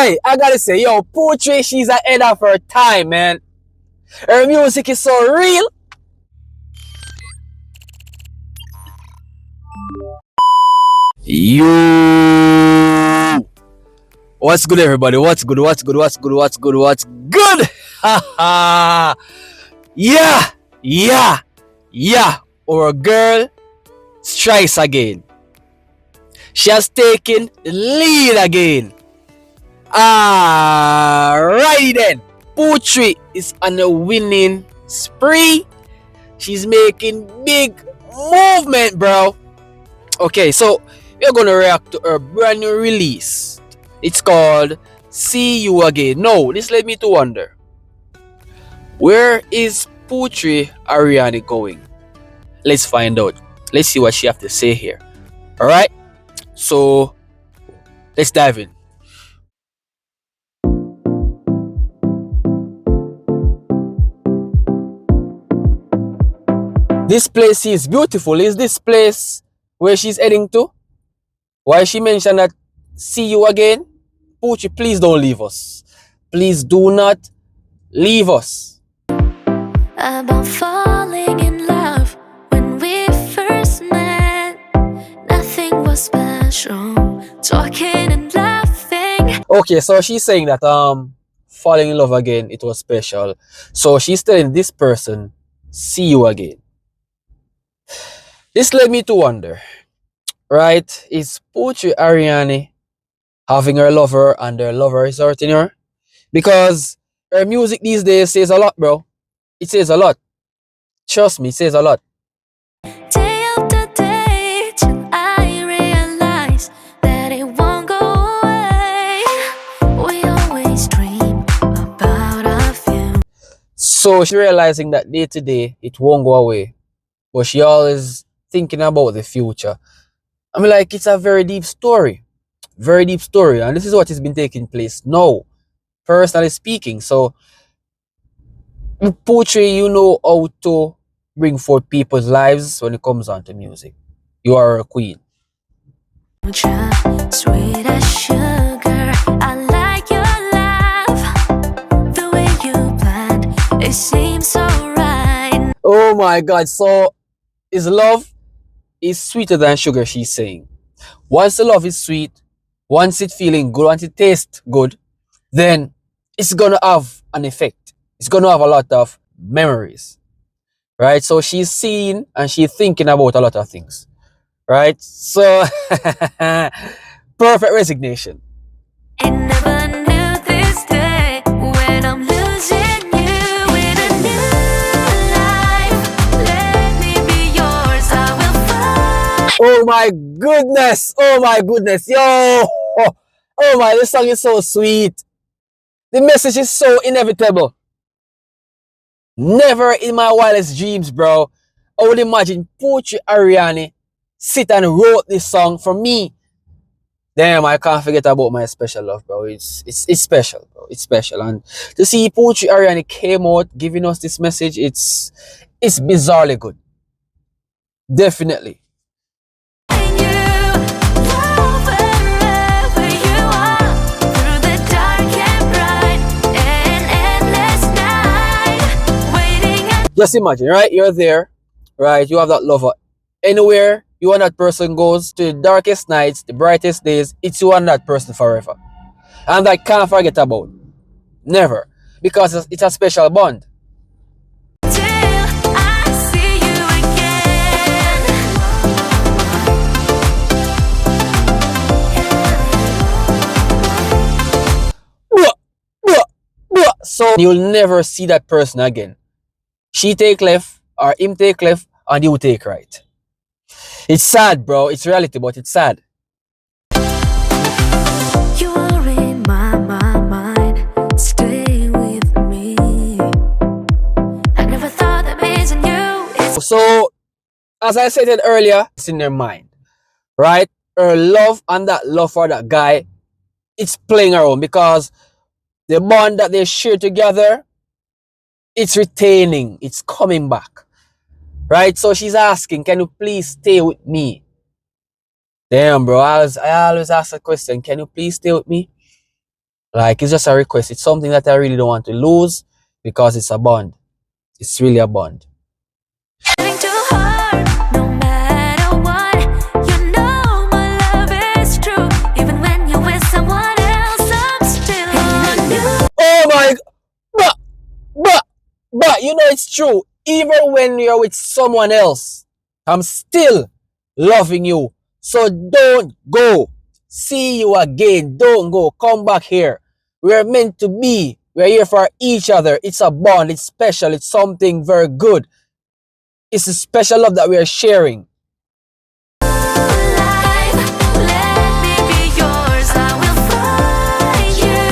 Hey, I gotta say, yo, Putri, she's ahead of her time, man. Her music is so real. Yo, what's good, everybody? What's good? What's good? What's good? What's good? What's good? Haha. Yeah, yeah, yeah. Our girl strikes again. She has taken the lead again. Alrighty then. Putri is on a winning spree. She's making big movement, bro. Okay, so we're gonna react to her brand new release. It's called See You Again. No, this led me to wonder, where is Putri ARIANI going? Let's find out. Let's see what she have to say here. Alright, so let's dive in. This place is beautiful. Is this place where she's heading to? Why she mentioned that see you again? Putri, please don't leave us. Please do not leave us. About falling in love when we first met. Nothing was special. Talking and laughing. Okay, so she's saying that falling in love again, it was special. So she's telling this person, see you again. This led me to wonder, right? Is Putri ARIANI having her lover and her lover is hurting her? Because her music these days says a lot, bro. It says a lot. Trust me, it says a lot. Day after day till I realize that it won't go away. We always dream about our future. So she's realizing that day to day it won't go away, but she always thinking about the future. I mean, like, it's a very deep story, and this is what has been taking place now, personally speaking. So Putri, you know how to bring forth people's lives when it comes on to music. You are a queen. Sweet as sugar, I like your laugh. The way you planned, it seems so right. Oh my God! So his love is sweeter than sugar, she's saying. Once the love is sweet, once it's feeling good, once it tastes good, then it's gonna have an effect. It's gonna have a lot of memories, right? So she's seeing and she's thinking about a lot of things, right? So perfect resignation. I never knew this day when I'm losing you in a new life. Let me be yours, I will find. Oh my goodness! Oh my goodness! Yo! Oh my, this song is so sweet. The message is so inevitable. Never in my wildest dreams, bro, I would imagine Putri ARIANI sit and wrote this song for me. Damn, I can't forget about my special love, bro. It's special, bro. It's special. And to see Putri ARIANI came out giving us this message, it's bizarrely good. Definitely. Just imagine, right? You're there, right? You have that lover. Anywhere you and that person goes, to the darkest nights, the brightest days, it's you and that person forever. And I can't forget about. Never. Because it's a special bond. So you'll never see that person again. She take left or him take left and you take right. It's sad, bro. It's reality, but it's sad. You are in my mind. Stay with me. I never thought that missing you is. So, as I said earlier, it's in their mind, right? Her love and that love for that guy, it's playing around because the bond that they share together, it's retaining, it's coming back, right? So she's asking, can you please stay with me? Damn, bro, I always ask a question, can you please stay with me? Like, it's just a request. It's something that I really don't want to lose because it's a bond. It's really a bond. Living too hard, no matter what. You know my love is true. Even when you're with someone else, I'm still on you. Oh my, but, but, you know it's true. Even when you're with someone else, I'm still loving you. So don't go. See you again. Don't go. Come back here. We're meant to be. We're here for each other. It's a bond. It's special. It's something very good. It's a special love that we are sharing. Life, let me be yours. I will find you.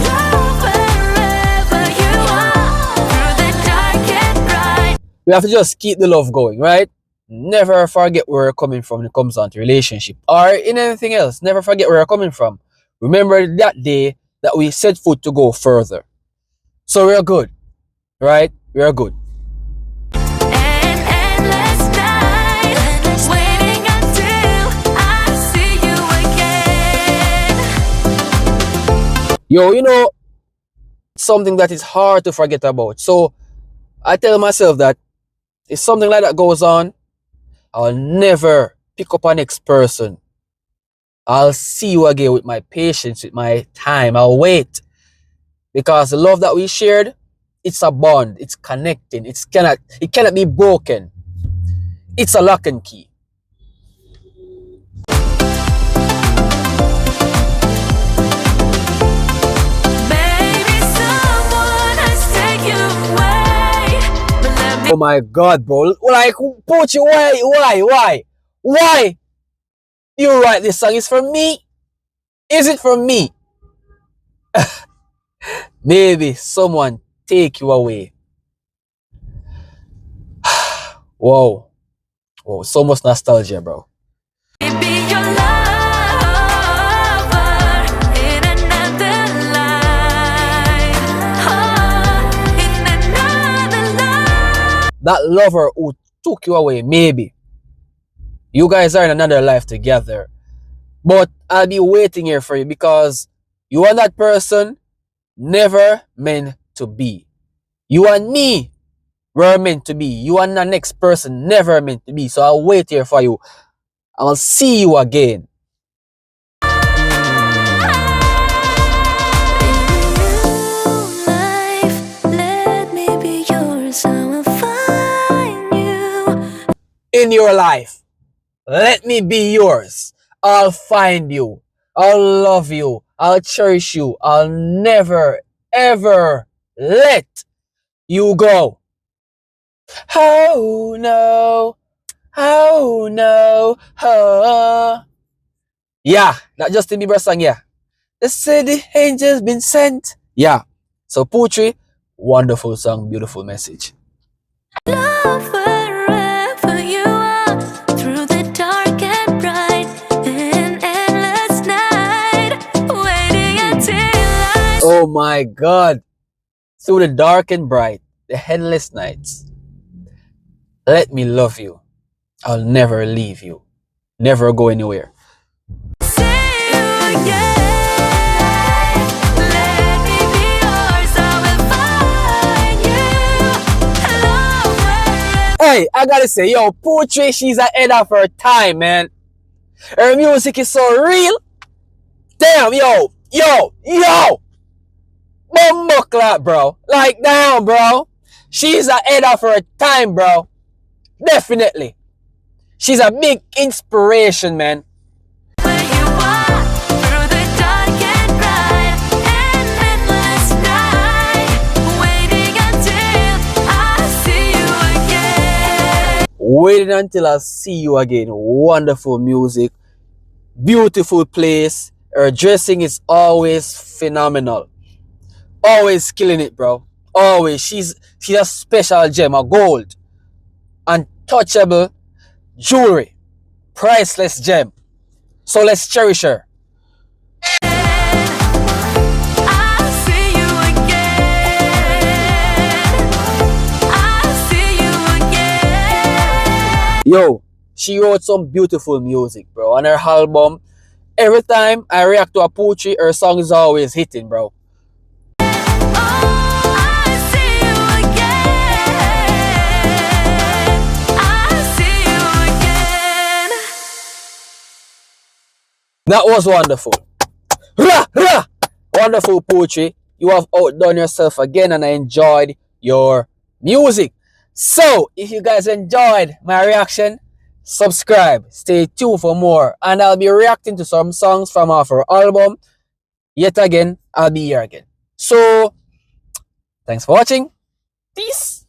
Love wherever you are. Through the dark and bright. We have to just keep the love going, right? Never forget where we're coming from when it comes down to relationship or in anything else. Never forget where we're coming from. Remember that day that we set foot to go further. So we're good, right? We are good. An endless night, waiting until I see you again. Yo, you know, something that is hard to forget about. So I tell myself that if something like that goes on, I'll never pick up a next person. I'll see you again with my patience, with my time. I'll wait. Because the love that we shared, it's a bond. It's connecting. It cannot be broken. It's a lock and key. Maybe someone has taken you away, but let me. Oh my God, bro. Like, Putri, why? You write this song? It's for me? Is it for me? Maybe someone take you away. Whoa. Whoa, so much nostalgia, bro. Be your lover in another life. Oh, in another life. That lover who took you away, maybe. You guys are in another life together. But I'll be waiting here for you because you and that person never meant to be. You and me were meant to be. You and the next person never meant to be. So I'll wait here for you. I'll see you again. Life, let me be yours. I will find you. In your life, let me be yours. I'll find you. I'll love you. I'll cherish you. I'll never, ever let you go. Oh no. Oh no. Oh. Yeah, that Justin Bieber song, yeah. They say the angel's been sent. Yeah. So Putri, wonderful song, beautiful message. Love wherever you are, through the dark and bright, an endless night, waiting until I. Oh my God. Through the dark and bright, the endless nights. Let me love you. I'll never leave you. Never go anywhere. See you again. Let me be yours. I will find you. Love wherever. Hey, I gotta say, yo, Putri, she's ahead of her time, man. Her music is so real. Damn, yo. Bumbo clap, bro. Like, damn, bro. She's ahead of her time, bro. Definitely. She's a big inspiration, man. Where you are, through the dark and bright, an endless night, waiting until I see you again. Waiting until I see you again. Wonderful music. Beautiful place. Her dressing is always phenomenal. Always killing it, bro. Always. She's a special gem, a gold. Untouchable jewelry. Priceless gem. So let's cherish her. I'll see you again. I'll see you again. Yo, she wrote some beautiful music, bro. On her album, Every time I react to a Putri, her song is always hitting, bro. That was wonderful. Rah, rah! Wonderful Putri. You have outdone yourself again and I enjoyed your music. So, if you guys enjoyed my reaction, subscribe, stay tuned for more, and I'll be reacting to some songs from our album. Yet again, I'll be here again. So, thanks for watching. Peace.